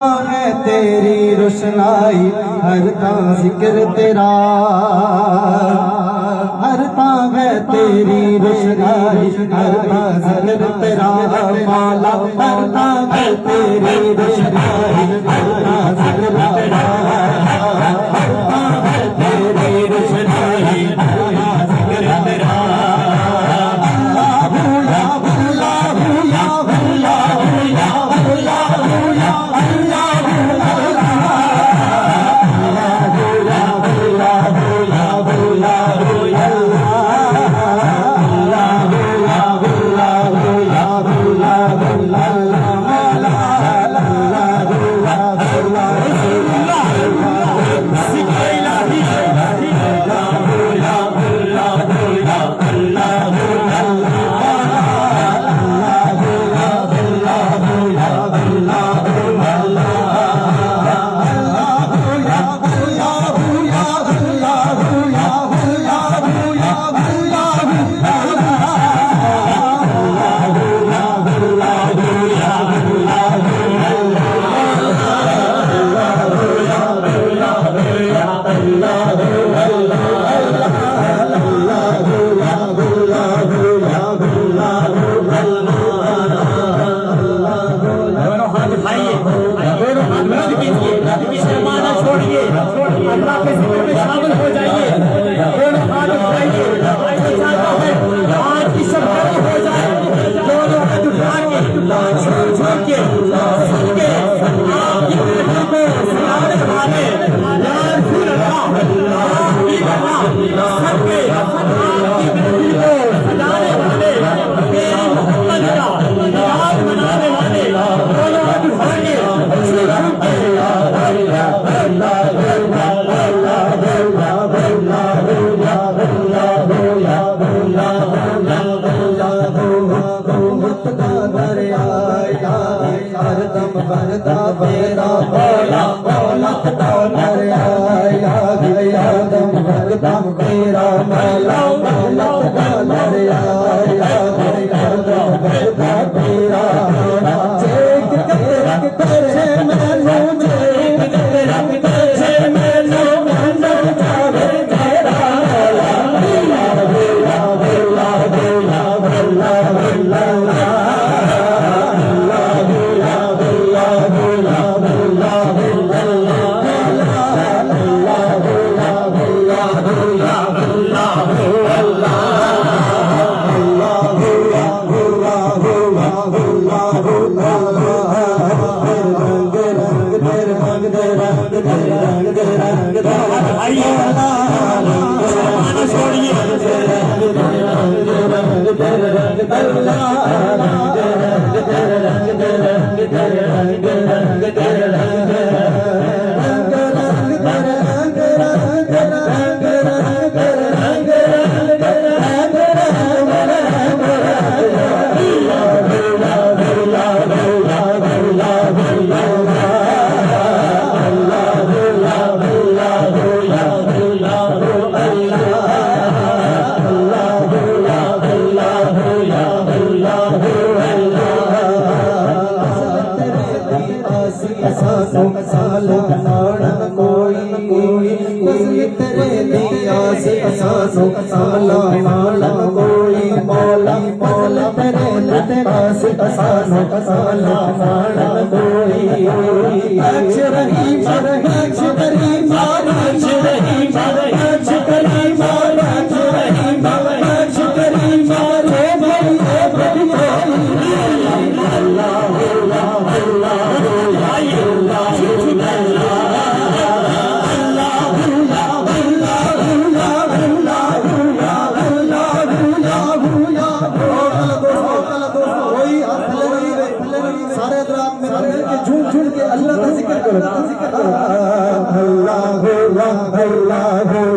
है तेरी रोशनाई हर जिक्र तेरा, हर है तेरी रोशनाई हर जिक्र तेरा मौला, हर है तेरी रोशनाई हर जिक्र तेरा, हर है तेरी रोशनाई हर जिक्र तेरा। अल्लाह के जिक्र में शामिल हो जाइए। दोनों हाथ उठाइए, आज की शब्द हो जाए। दोनों हाथ उठा के छोड़ के सबके आपकी महफिल को सजाने वाले यार फिर आपकी बना सबके आपकी महफिल को सजाने वाले मेरी मोहम्मद का याद मनाने वाले दोनों हाथ उठा के छूट के बरदा बेरा बोला बोला दरिया दम बरदा बेरा बोला बोला दरिया दम बरदा बेरा चेक करे मैनू चेक करे मैनू मैनू जावे तेरा बोला बोला बोला बोला बोला बोला झूठ के अल्लाह का जिक्र करो। अल्लाह